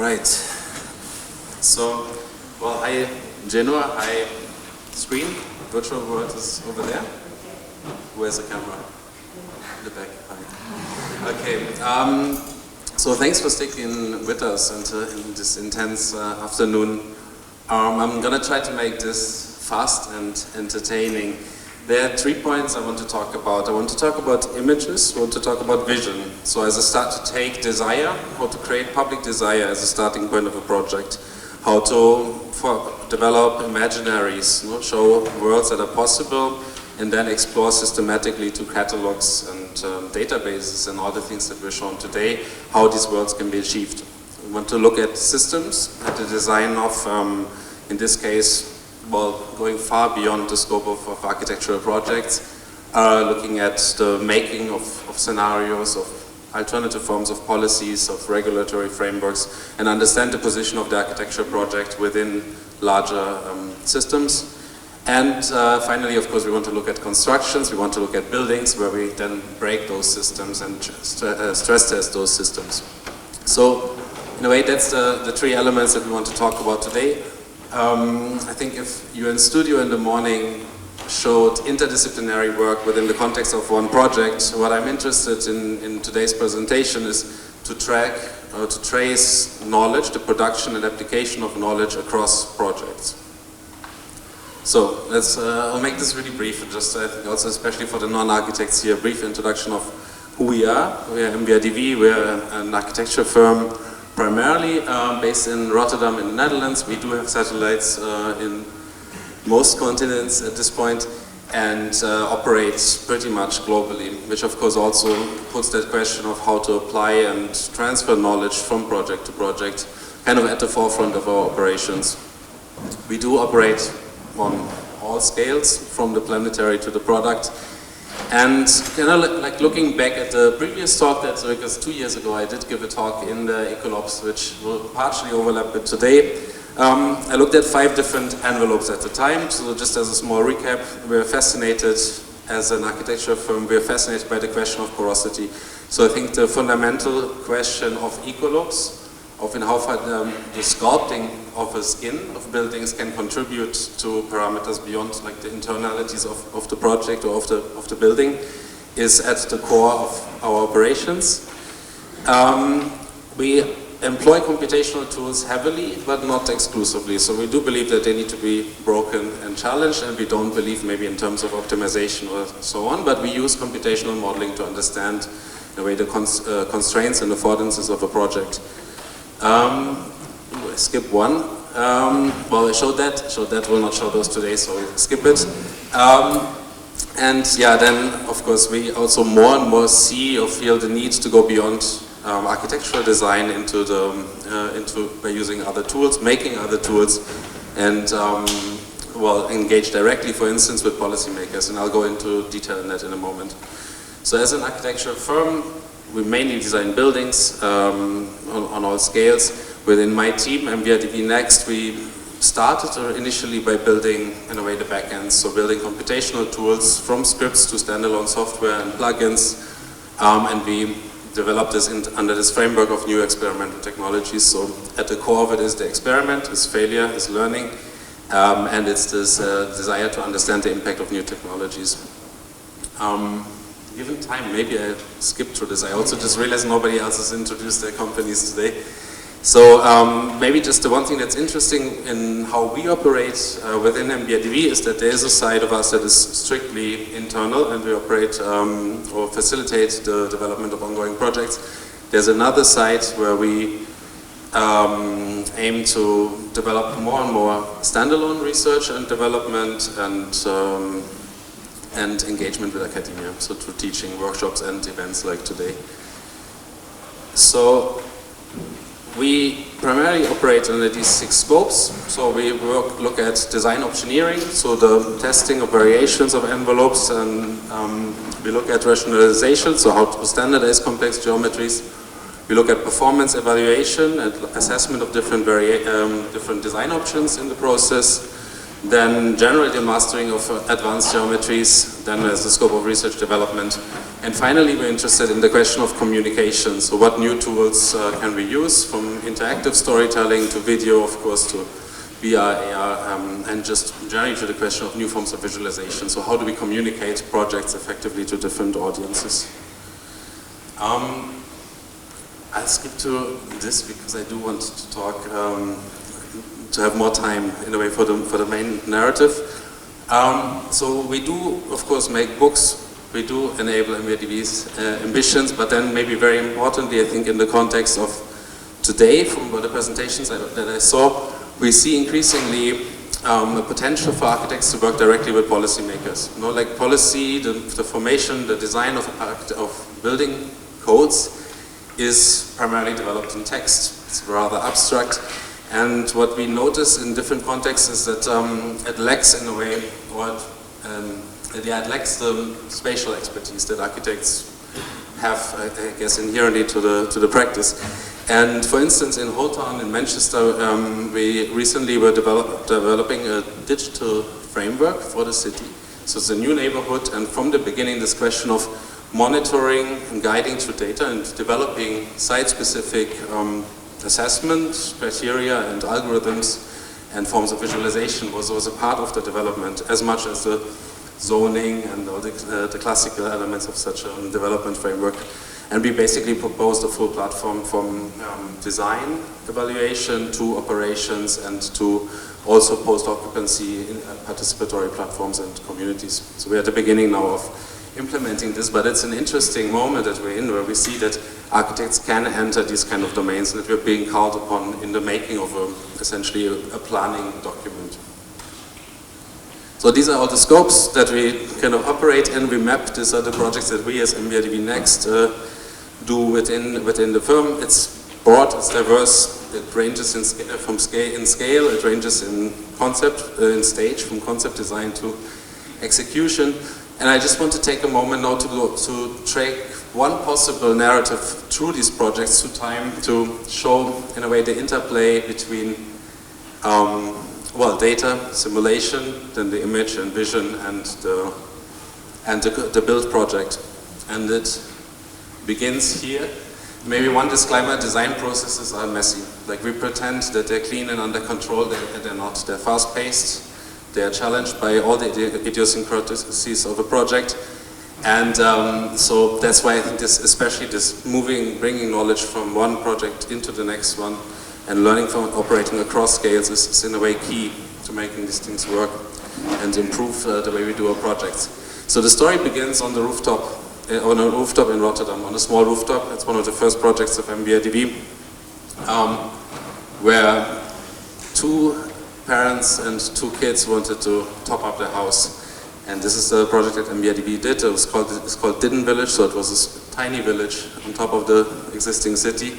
right. So, well, hi Genoa, hi screen. Virtual world is over there. Where's the camera? In the back. Hi. Okay. So thanks for sticking with us in this intense afternoon. I'm gonna try to make this fast and entertaining. There are 3 points I want to talk about. I want to talk about images, I want to talk about vision. So as a start to take desire, how to create public desire as a starting point of a project. How to develop imaginaries, show worlds that are possible, and then explore systematically to catalogs and databases and all the things that were shown today, how these worlds can be achieved. We want to look at systems, at the design of, in this case, well, going far beyond the scope of architectural projects, looking at the making of scenarios, of alternative forms of policies, of regulatory frameworks, and understand the position of the architecture project within larger systems. And finally, of course, we want to look at constructions, we want to look at buildings, where we then break those systems and stress test those systems. So, in a way, that's the 3 elements that we want to talk about today. I think if you in studio in the morning showed interdisciplinary work within the context of one project, what I'm interested in today's presentation is to track or to trace knowledge, the production and application of knowledge across projects. So I'll make this really brief, and just I think also especially for the non-architects here, a brief introduction of who we are. We are MVRDV, we're an architecture firm primarily based in Rotterdam in the Netherlands. We do have satellites in most continents at this point, and operate pretty much globally, which of course also puts that question of how to apply and transfer knowledge from project to project kind of at the forefront of our operations. We do operate on all scales, from the planetary to the product. And kind of like looking back at the previous talk, because 2 years ago I did give a talk in the ECOLOPES, which will partially overlap with today. I looked at 5 different envelopes at the time, so just as a small recap, we were fascinated, as an architecture firm, we were fascinated by the question of porosity. So I think the fundamental question of ECOLOPES, of in how far the sculpting of a skin of buildings can contribute to parameters beyond like the internalities of the project or of the building, is at the core of our operations. We employ computational tools heavily, but not exclusively. So we do believe that they need to be broken and challenged, and we don't believe maybe in terms of optimization or so on, but we use computational modeling to understand in a way the constraints and affordances of a project. Skip 1. Well, I showed that, will not show those today, so we'll skip it. And yeah, then of course we also more and more see or feel the need to go beyond architectural design into by using other tools, making other tools, and well, engage directly, for instance, with policymakers, and I'll go into detail in that in a moment. So as an architecture firm, we mainly design buildings on all scales. Within my team, MVRDV NEXT, we started initially by building, in a way, the backends, so building computational tools from scripts to standalone software and plugins, and we developed this under this framework of new experimental technologies. So at the core of it is the experiment, is failure, is learning, and it's this desire to understand the impact of new technologies. Given time, maybe I skipped through this. I also just realized nobody else has introduced their companies today. So maybe just the one thing that's interesting in how we operate within MVRDV is that there is a side of us that is strictly internal, and we operate or facilitate the development of ongoing projects. There's another side where we aim to develop more and more standalone research and development and engagement with academia, so through teaching, workshops and events like today. So we primarily operate under these 6 scopes. So we look at design optioneering, so the testing of variations of envelopes, and we look at rationalization, so how to standardize complex geometries. We look at performance evaluation and assessment of different design options in the process. then generally mastering of advanced geometries, then there's the scope of research development. And finally, we're interested in the question of communication. So what new tools can we use, from interactive storytelling to video, of course, to VR, AR, and just generally to the question of new forms of visualization. So how do we communicate projects effectively to different audiences? I'll skip to this because I do want to talk, to have more time in a way for the main narrative. So we do, of course, make books. We do enable MVRDV's ambitions, but then maybe very importantly, I think in the context of today, from the presentations that I saw, we see increasingly a potential for architects to work directly with policymakers. You know, like policy, the formation, the design of building codes is primarily developed in text. It's rather abstract. And what we notice in different contexts is that it lacks in a way, it lacks the spatial expertise that architects have, I guess, inherently to the practice. And for instance, in Holtown in Manchester, we recently were developing a digital framework for the city. So it's a new neighborhood, and from the beginning, this question of monitoring and guiding through data and developing site-specific assessment criteria and algorithms and forms of visualization was a part of the development, as much as the zoning and all the classical elements of such a development framework. And we basically proposed a full platform from design evaluation to operations and to also post-occupancy participatory platforms and communities. So we're at the beginning now of implementing this, but it's an interesting moment that we're in, where we see that architects can enter these kind of domains and that we're being called upon in the making of essentially a planning document. So these are all the scopes that we kind of operate in. We map, these are the projects that we as MVRDV Next do within the firm. It's broad, it's diverse, it ranges in scale, it ranges in concept, in stage, from concept design to execution. And I just want to take a moment now to take one possible narrative through these projects through time to show, in a way, the interplay between data, simulation, then the image and vision, and the build project. And it begins here. Maybe one disclaimer: design processes are messy. Like, we pretend that they're clean and under control, they're not. They're fast-paced. They are challenged by all the idiosyncrasies of a project. And so that's why I think especially this bringing knowledge from one project into the next one and learning from operating across scales is in a way key to making these things work and improve the way we do our projects. So the story begins on the rooftop, on a rooftop in Rotterdam, on a small rooftop. It's one of the first projects of MVRDV, where two parents and two kids wanted to top up their house. And this is the project that MVRDV did. It's called Didden Village, so it was this tiny village on top of the existing city.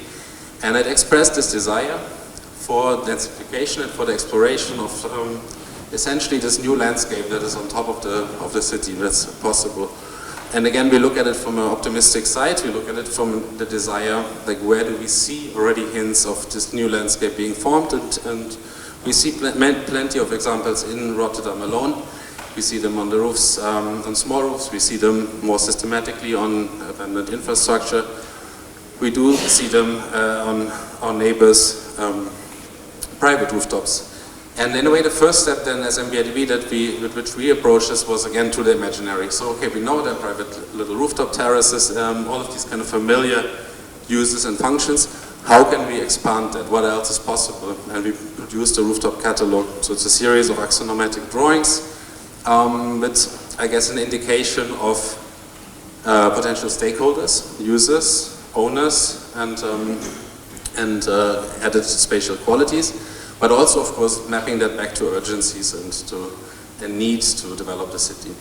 And it expressed this desire for densification and for the exploration of essentially this new landscape that is on top of the city that's possible. And again, we look at it from an optimistic side. We look at it from the desire, like, where do we see already hints of this new landscape being formed, and we see plenty of examples in Rotterdam alone. We see them on the roofs, on small roofs. We see them more systematically on abandoned infrastructure. We do see them on our neighbors' private rooftops. And in a way, the first step then as MVRDV with which we approached this was again to the imaginary. So okay, we know there are private little rooftop terraces, all of these kind of familiar uses and functions. How can we expand that? What else is possible? And we produced a rooftop catalog. So it's a series of axonometric drawings with, I guess, an indication of potential stakeholders, users, owners, and added spatial qualities. But also, of course, mapping that back to urgencies and to the need to develop the city.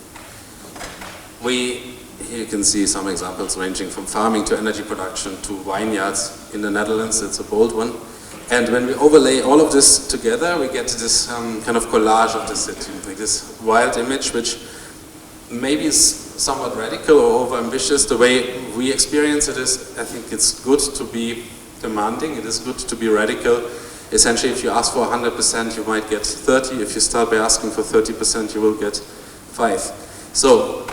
Here you can see some examples ranging from farming to energy production to vineyards in the Netherlands. It's a bold one. And when we overlay all of this together, we get this kind of collage of the city, like this wild image, which maybe is somewhat radical or overambitious. The way we experience it is, I think it's good to be demanding. It is good to be radical. essentially if you ask for 100%, you might get 30. If you start by asking for 30%, you will get 5. So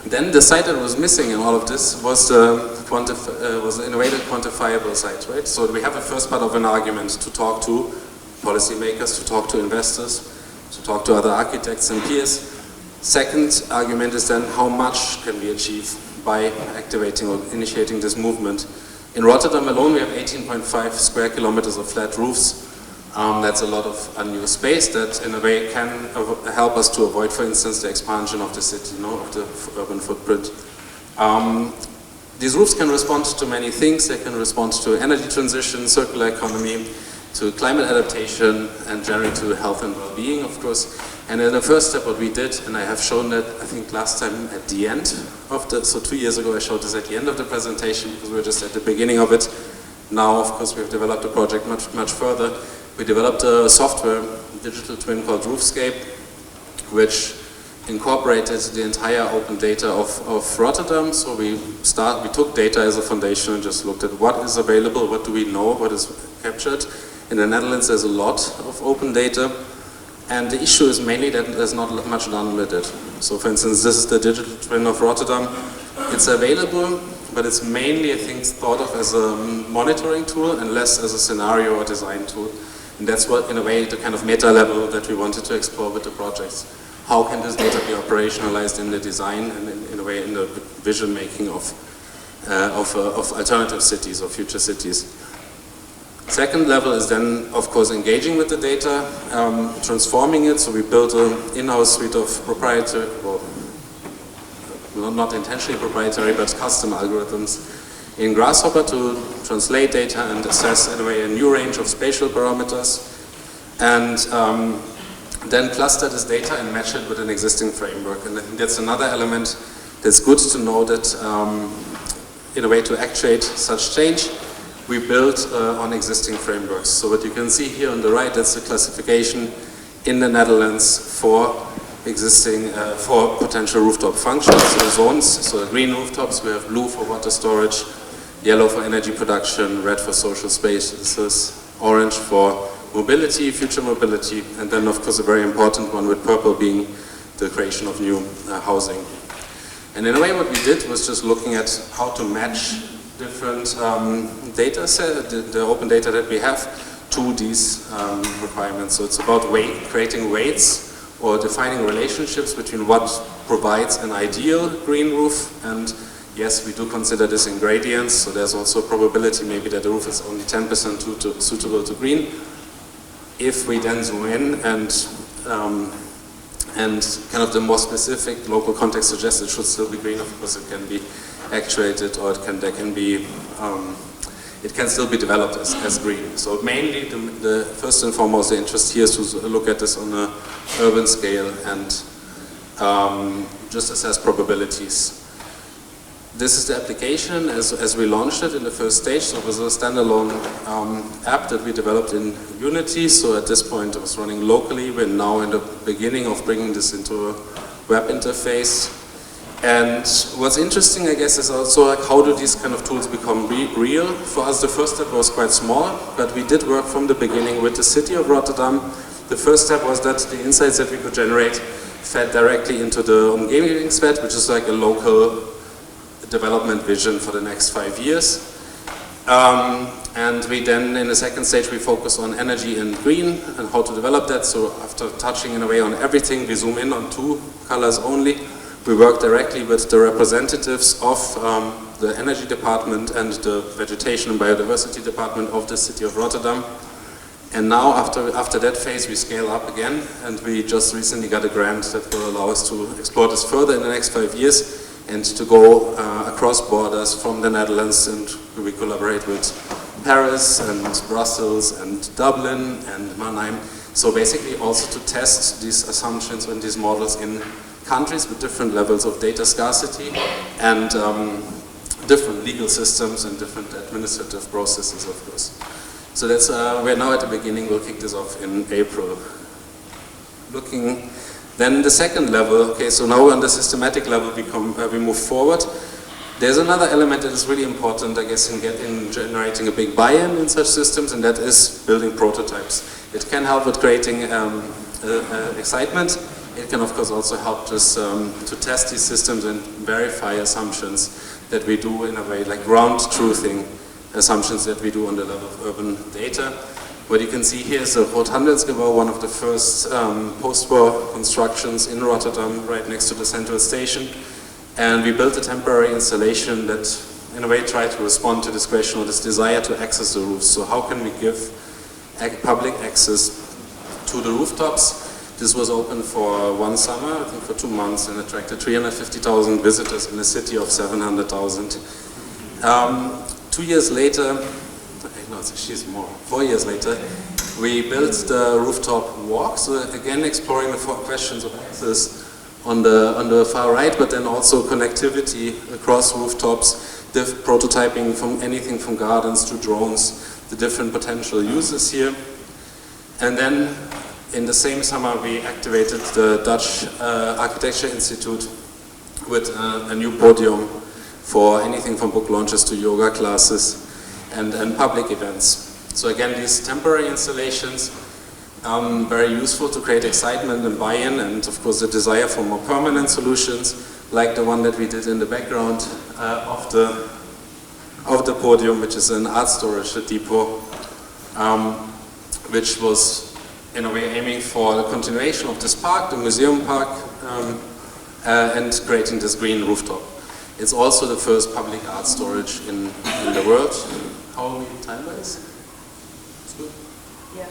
then the side that was missing in all of this was was in a way the quantifiable side, right? So we have a first part of an argument to talk to policymakers, to talk to investors, to talk to other architects and peers. Second argument is then how much can we achieve by activating or initiating this movement. In Rotterdam alone we have 18.5 square kilometers of flat roofs. That's a lot of unused space that in a way can help us to avoid, for instance, the expansion of the city, of the urban footprint. These roofs can respond to many things. They can respond to energy transition, circular economy, to climate adaptation, and generally to health and well-being, of course. And in the first step what we did, and I have shown that I think last time at the end of the, so 2 years ago I showed this at the end of the presentation because we were just at the beginning of it. Now, of course, we have developed a project much further. We developed a software, digital twin called Roofscape, which incorporated the entire open data of Rotterdam. So we took data as a foundation and just looked at what is available, what do we know, what is captured. In the Netherlands there's a lot of open data, and the issue is mainly that there's not much done with it. So for instance, this is the digital twin of Rotterdam. It's available, but it's mainly, I think, thought of as a monitoring tool and less as a scenario or design tool. And that's what, in a way, the kind of meta level that we wanted to explore with the projects. How can this data be operationalized in the design and in a way in the vision making of alternative cities or future cities. Second level is then, of course, engaging with the data, transforming it. So we built an in-house suite of proprietary, well, not intentionally proprietary, but custom algorithms in Grasshopper to translate data and assess in a way a new range of spatial parameters, and then cluster this data and match it with an existing framework. And I think that's another element that's good to know, that in a way to actuate such change, we built on existing frameworks. So what you can see here on the right, that's the classification in the Netherlands for existing, for potential rooftop functions, so zones. So the green rooftops, we have blue for water storage, yellow for energy production, red for social spaces, orange for mobility, future mobility, and then of course a very important one with purple being the creation of new housing. And in a way what we did was just looking at how to match different data set, the open data that we have, to these requirements. So it's about creating weights or defining relationships between what provides an ideal green roof, and yes, we do consider this in gradients, so there's also a probability maybe that the roof is only 10% suitable to green. If we then zoom in and kind of the more specific local context suggests it should still be green, of course it can be actuated, or it can still be developed as green. So mainly the first and foremost the interest here is to look at this on an urban scale and just assess probabilities. This is the application as we launched it in the first stage. So it was a standalone app that we developed in Unity. So at this point it was running locally. We're now in the beginning of bringing this into a web interface. And what's interesting, I guess, is also like how do these kind of tools become real? For us, the first step was quite small, but we did work from the beginning with the city of Rotterdam. The first step was that the insights that we could generate fed directly into the omgevingswet, which is like a local development vision for the next 5 years. And we then, in the second stage, we focus on energy and green and how to develop that. So after touching in a way on everything, we zoom in on 2 colors only. We work directly with the representatives of the energy department and the vegetation and biodiversity department of the city of Rotterdam. And now after that phase we scale up again, and we just recently got a grant that will allow us to explore this further in the next 5 years and to go across borders from the Netherlands, and we collaborate with Paris and Brussels and Dublin and Mannheim. So basically also to test these assumptions and these models in countries with different levels of data scarcity and different legal systems and different administrative processes, of course. So that's, we're now at the beginning, we'll kick this off in April. Then the second level, okay, so now on the systematic level we move forward. There's another element that is really important, I guess, in generating a big buy-in in such systems, and that is building prototypes. It can help with creating excitement. It can, of course, also help us to test these systems and verify assumptions that we do in a way, like ground-truthing assumptions that we do on the level of urban data. What you can see here is the Roodhandelsgebouw, one of the first post-war constructions in Rotterdam, right next to the central station. And we built a temporary installation that, in a way, tried to respond to this question or this desire to access the roofs. So how can we give public access to the rooftops? This was open for one summer, I think for 2 months, and attracted 350,000 visitors in a city of 700,000. 2 years later, no, it's actually more, 4 years later, we built the rooftop walk. So again, exploring the questions of access on the far right, but then also connectivity across rooftops, prototyping from anything from gardens to drones, the different potential uses here. And then in the same summer we activated the Dutch Architecture Institute with a new podium for anything from book launches to yoga classes and public events. So again, these temporary installations, very useful to create excitement and buy-in, and of course the desire for more permanent solutions, like the one that we did in the background of the podium, which is an art storage depot, which was in a way aiming for the continuation of this park, the museum park, and creating this green rooftop. It's also the first public art storage in the world. How are we time-wise? It's good? Yeah.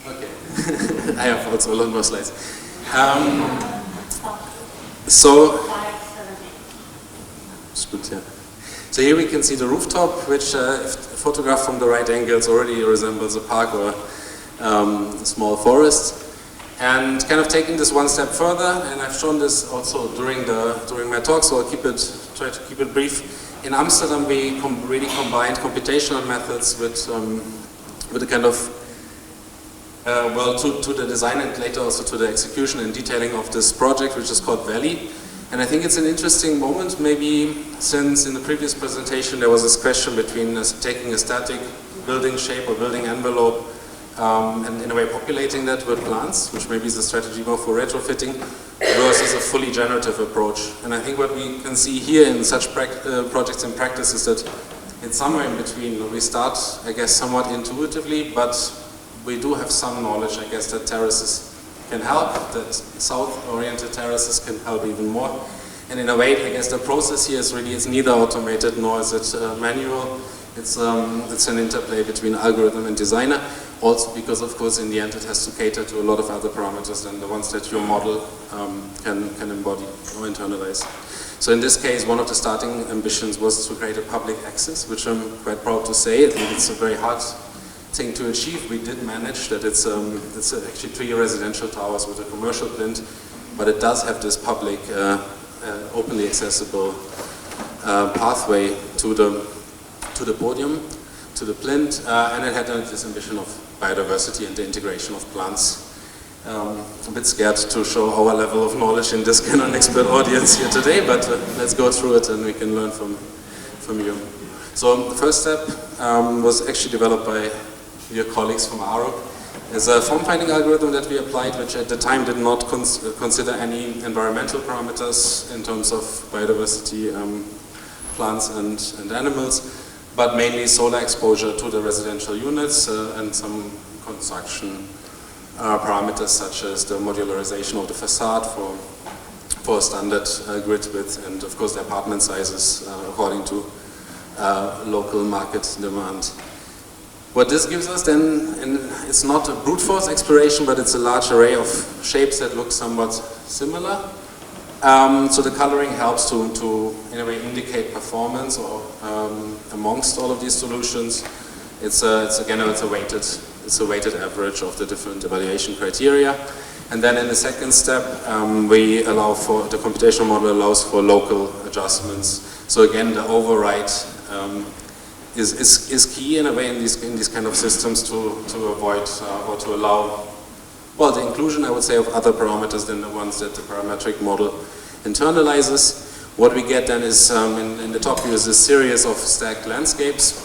Okay. I have also a lot more slides. So, it's good, yeah. So here we can see the rooftop, which if photographed from the right angles already resembles a park or a small forest. And kind of taking this one step further, and I've shown this also during my talk, so I'll try to keep it brief. In Amsterdam, we really combined computational methods with a kind of to the design and later also to the execution and detailing of this project, which is called Valley. And I think it's an interesting moment, maybe since in the previous presentation there was this question between taking a static building shape or building envelope and in a way populating that with plants, which maybe is a strategy more for retrofitting, versus a fully generative approach. And I think what we can see here in such projects in practice is that it's somewhere in between. We start, I guess, somewhat intuitively, but we do have some knowledge, I guess, that terraces can help, that south-oriented terraces can help even more. And in a way, I guess the process here is really, it's neither automated nor is it manual. It's an interplay between algorithm and designer. Also because, of course, in the end it has to cater to a lot of other parameters than the ones that your model can embody or internalize. So in this case, one of the starting ambitions was to create a public access, which I'm quite proud to say. I think it's a very hard thing to achieve. We did manage that. It's actually 3 residential towers with a commercial plinth, but it does have this public, openly accessible pathway to the podium, to the plinth, and it had this ambition of biodiversity and the integration of plants. A bit scared to show our level of knowledge in this kind of expert audience here today, but let's go through it and we can learn from you. So the first step was actually developed by your colleagues from ARUC. It's a form finding algorithm that we applied, which at the time did not consider any environmental parameters in terms of biodiversity, plants and animals, but mainly solar exposure to the residential units and some construction parameters such as the modularization of the facade for standard grid width, and of course the apartment sizes according to local market demand. What this gives us then, and it's not a brute force exploration, but it's a large array of shapes that look somewhat similar. So the coloring helps to in a way indicate performance or amongst all of these solutions. It's a weighted average of the different evaluation criteria. And then in the second step, we allow for, the computational model allows for local adjustments. So again, the override is key in a way in these kind of systems to avoid or to allow, well, the inclusion, I would say, of other parameters than the ones that the parametric model internalizes. What we get then is, in the top view is a series of stacked landscapes,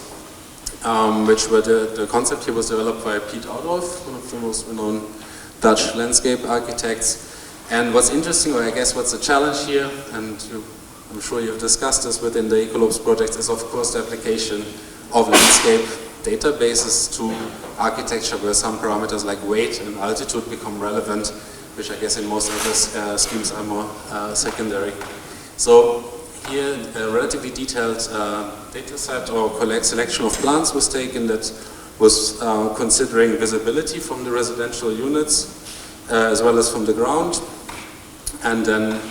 which were the concept here was developed by Piet Oudolf, one of the most renowned Dutch landscape architects. And what's interesting, or I guess what's the challenge here, and I'm sure you've discussed this within the ECOLOPES project, is of course the application of landscape databases to architecture where some parameters like weight and altitude become relevant, which I guess in most other schemes are more secondary. So here a relatively detailed data set or selection of plants was taken that was considering visibility from the residential units as well as from the ground, and then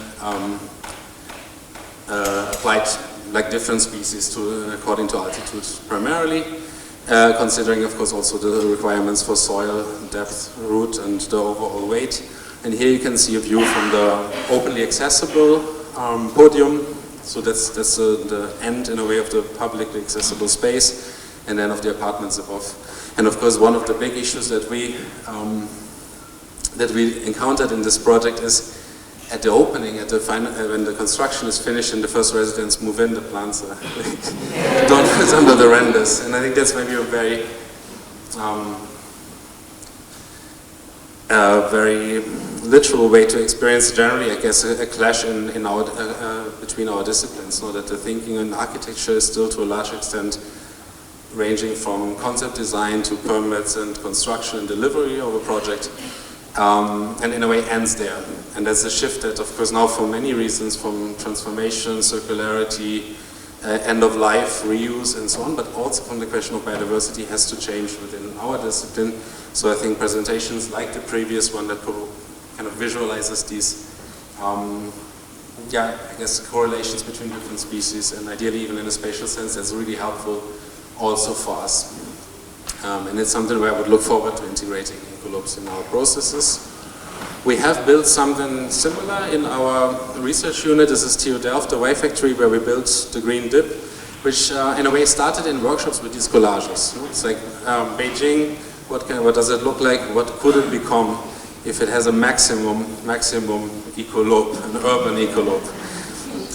applied like different species according to altitude primarily, considering of course also the requirements for soil, depth, root, and the overall weight. And here you can see a view from the openly accessible podium, so that's the end in a way of the publicly accessible space, and then of the apartments above. And of course one of the big issues that we encountered in this project is at the opening, at the when the construction is finished and the first residents move in, the plants are don't fit under the renders. And I think that's maybe a very literal way to experience generally, I guess, a clash in our, between our disciplines. So that the thinking in architecture is still to a large extent ranging from concept design to permits and construction and delivery of a project. And in a way ends there. And that's a shift that, of course, now for many reasons, from transformation, circularity, end of life, reuse, and so on, but also from the question of biodiversity has to change within our discipline. So I think presentations like the previous one that kind of visualizes these, I guess, correlations between different species, and ideally even in a spatial sense, that's really helpful also for us. And it's something where I would look forward to integrating ECOLOPES in our processes. We have built something similar in our research unit. This is TU Delft, the Y Factory, where we built the green dip, which in a way started in workshops with these collages. It's like Beijing, what does it look like? What could it become if it has a maximum ecolope, an urban ecolope?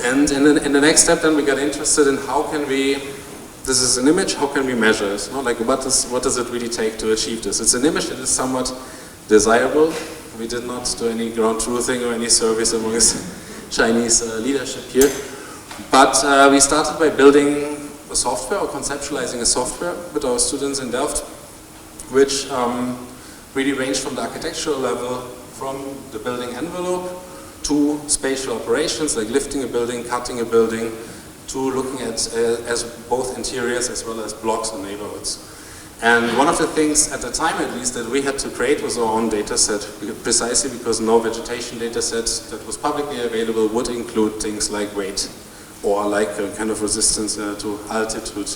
And in the next step then we got interested in how can we, this is an image, how can we measure it? Like what does it really take to achieve this? It's an image that is somewhat desirable. We did not do any ground truthing or any surveys amongst Chinese leadership here. But we started by building a software or conceptualizing a software with our students in Delft, which really ranged from the architectural level, from the building envelope to spatial operations like lifting a building, cutting a building, to looking at as both interiors as well as blocks and neighborhoods. And one of the things, at the time at least, that we had to create was our own data set, precisely because no vegetation data set that was publicly available would include things like weight or like a kind of resistance to altitude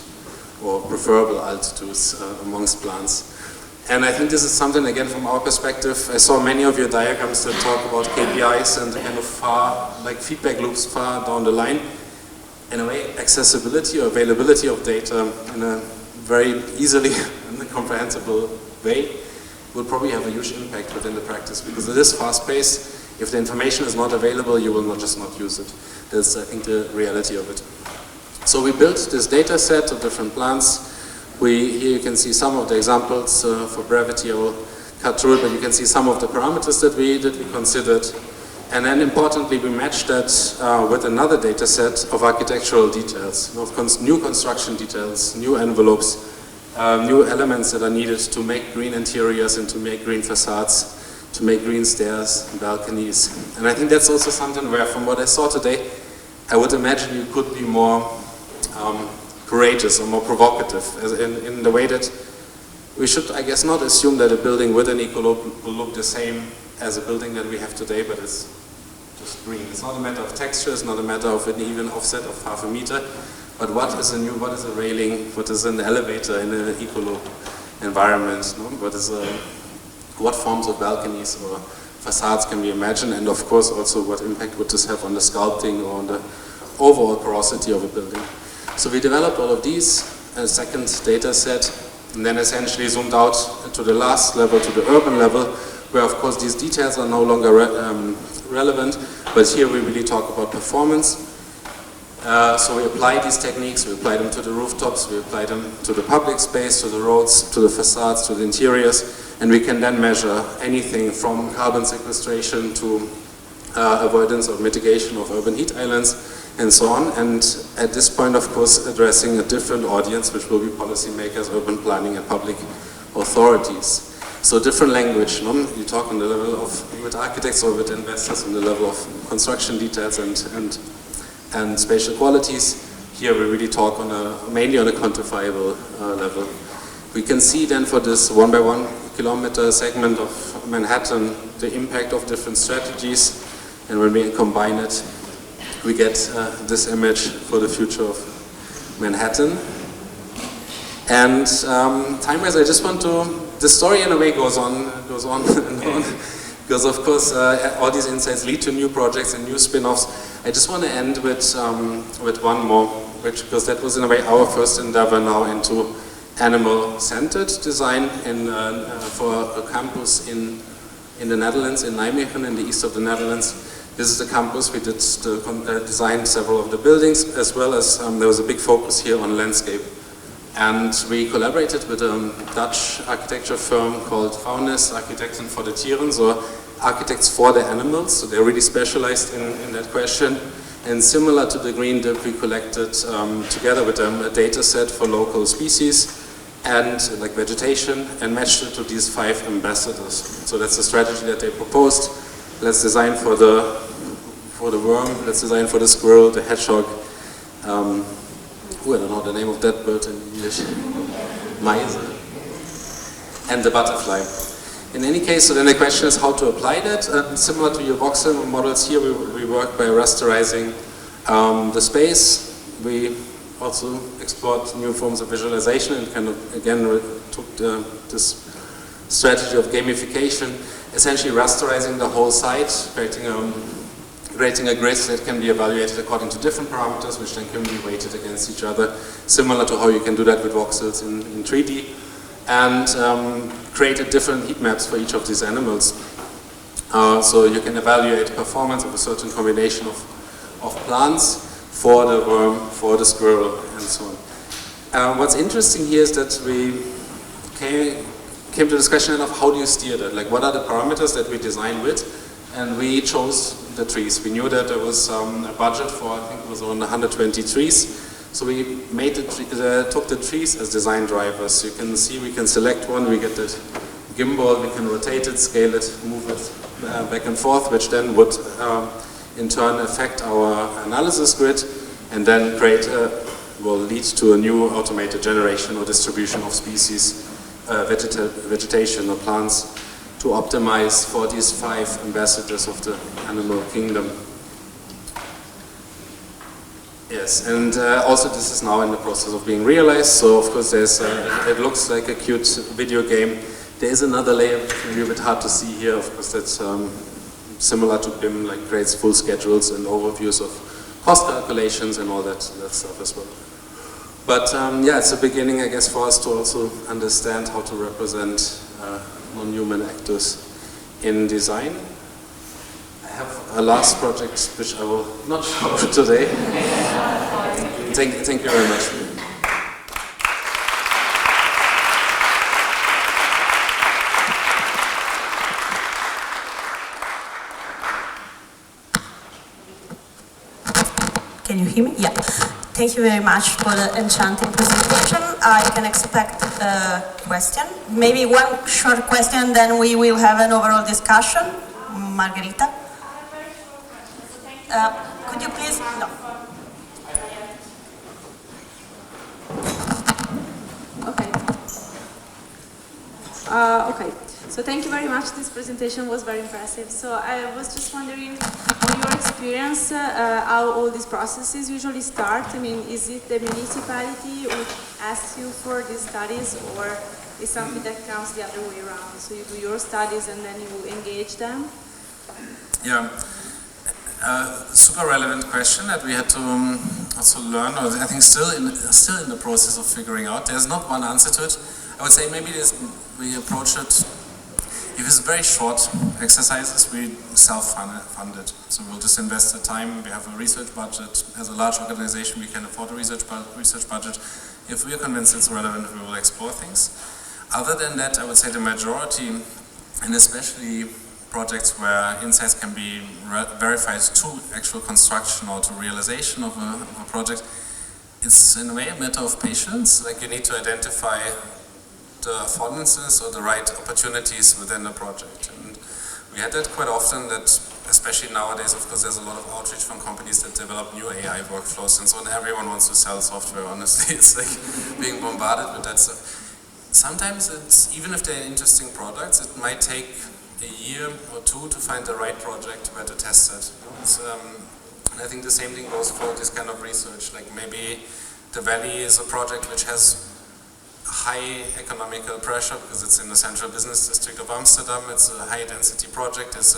or preferable altitudes amongst plants. And I think this is something, again, from our perspective, I saw many of your diagrams that talk about KPIs and the kind of far, like feedback loops far down the line. In a way, accessibility or availability of data in a very easily and comprehensible way will probably have a huge impact within the practice, because it is fast-paced. If the information is not available, you will not use it. That's, I think, the reality of it. So we built this data set of different plants. Here you can see some of the examples. For brevity, I will cut through it, but you can see some of the parameters that we considered. And then importantly, we matched that with another data set of architectural details, of new construction details, new envelopes, new elements that are needed to make green interiors and to make green facades, to make green stairs, balconies. And I think that's also something where, from what I saw today, I would imagine you could be more courageous or more provocative in the way that we should, I guess, not assume that a building with an ecolope will look the same as a building that we have today, but it's just green. It's not a matter of texture, it's not a matter of an even offset of ½ a meter, but what is a railing, what is an elevator in an ecolope environment, no? What forms of balconies or facades can we imagine, and of course also what impact would this have on the sculpting or on the overall porosity of a building. So we developed all of these, a second data set, and then essentially zoomed out to the last level, to the urban level, where of course these details are no longer relevant, but here we really talk about performance. So we apply these techniques, we apply them to the rooftops, we apply them to the public space, to the roads, to the facades, to the interiors, and we can then measure anything from carbon sequestration to avoidance or mitigation of urban heat islands, and so on. And at this point, of course, addressing a different audience, which will be policymakers, urban planning, and public authorities. So different language, no? You talk on the level of with architects or with investors on the level of construction details and spatial qualities. Here we really talk on mainly on a quantifiable level. We can see then for this 1 by 1 kilometer segment of Manhattan the impact of different strategies, and when we combine it we get this image for the future of Manhattan. And time-wise, I just want to, the story in a way goes on and on, because of course all these insights lead to new projects and new spin-offs. I just want to end with one more, because that was in a way our first endeavor now into animal-centered design for a campus in the Netherlands, in Nijmegen, in the east of the Netherlands. This is the campus. We designed several of the buildings, as well as there was a big focus here on landscape. And we collaborated with a Dutch architecture firm called Faunes, Architecten voor de Tieren, so architects for the animals. So they're really specialized in that question. And similar to the Green Dip, we collected together with them a data set for local species and like vegetation, and matched it to these 5 ambassadors. So that's the strategy that they proposed. Let's design for the worm, let's design for the squirrel, the hedgehog, I don't know the name of that bird in English, Meise, and the butterfly. In any case, so then the question is how to apply that. Similar to your voxel models here, we work by rasterizing the space. We also explored new forms of visualization and kind of, again, took this strategy of gamification, essentially rasterizing the whole site, creating a grid that can be evaluated according to different parameters, which then can be weighted against each other, similar to how you can do that with voxels in 3D, and created different heat maps for each of these animals. So you can evaluate performance of a certain combination of plants for the worm, for the squirrel, and so on. What's interesting here is that we came to this question of how do you steer that, like what are the parameters that we design with, and we chose the trees. We knew that there was a budget for, I think it was around 120 trees, so we made took the trees as design drivers. You can see we can select one, we get the gimbal, we can rotate it, scale it, move it back and forth, which then would in turn affect our analysis grid, and then will lead to a new automated generation or distribution of species, vegetation or plants, to optimize for these 5 ambassadors of the animal kingdom. Yes, and also this is now in the process of being realized, so of course there's it looks like a cute video game. There is another layer which is a little bit hard to see here, of course that's similar to BIM, like creates full schedules and overviews of cost calculations and all that stuff as well. But yeah, it's a beginning, I guess, for us to also understand how to represent non-human actors in design. I have a last project which I will not show today. Thank you very much. Can you hear me? Yeah. Thank you very much for the enchanting presentation. I can expect a question, maybe one short question, then we will have an overall discussion. Margherita? Could you please? No. Okay. Okay. So thank you very much. This presentation was very impressive. So I was just wondering, from your experience, how all these processes usually start. I mean, is it the municipality which asks you for these studies, or is something that comes the other way around? So you do your studies and then you engage them? Yeah, super relevant question that we had to also learn, or I think still in the process of figuring out. There's not one answer to it. I would say maybe we approach it If it's very short exercises, we self-fund it. So we'll just invest the time. We have a research budget. As a large organization, we can afford a research budget. If we are convinced it's relevant, we will explore things. Other than that, I would say the majority, and especially projects where insights can be verified to actual construction or to realization of a project, it's in a way a matter of patience. Like you need to identify the affordances or the right opportunities within the project. And we had that quite often, that especially nowadays, of course, there's a lot of outreach from companies that develop new AI workflows and so on. Everyone wants to sell software, honestly. It's like being bombarded with that stuff. Sometimes it's, even if they're interesting products, it might take a year or two to find the right project where to test it. And I think the same thing goes for this kind of research. Like maybe the Valley is a project which has high economical pressure because it's in the central business district of Amsterdam. It's a high density project. It's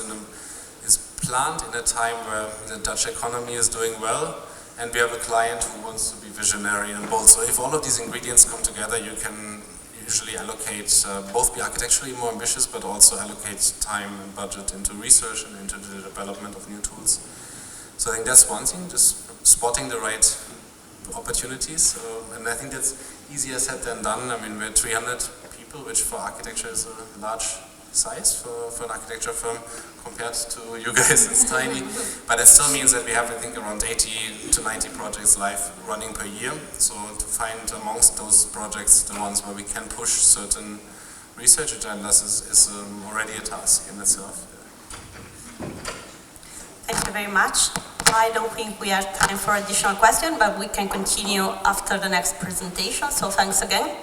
planned in a time where the Dutch economy is doing well, and we have a client who wants to be visionary and bold. So if all of these ingredients come together, you can usually allocate, both be architecturally more ambitious, but also allocate time and budget into research and into the development of new tools. So I think that's one thing, just spotting the right opportunities. And I think that's easier said than done. I mean, we're 300 people, which for architecture is a large size for an architecture firm. Compared to you guys, it's tiny. But it still means that we have, I think, around 80 to 90 projects live running per year. So to find amongst those projects the ones where we can push certain research agendas is already a task in itself. Thank you very much. I don't think we have time for additional questions, but we can continue after the next presentation. So thanks again.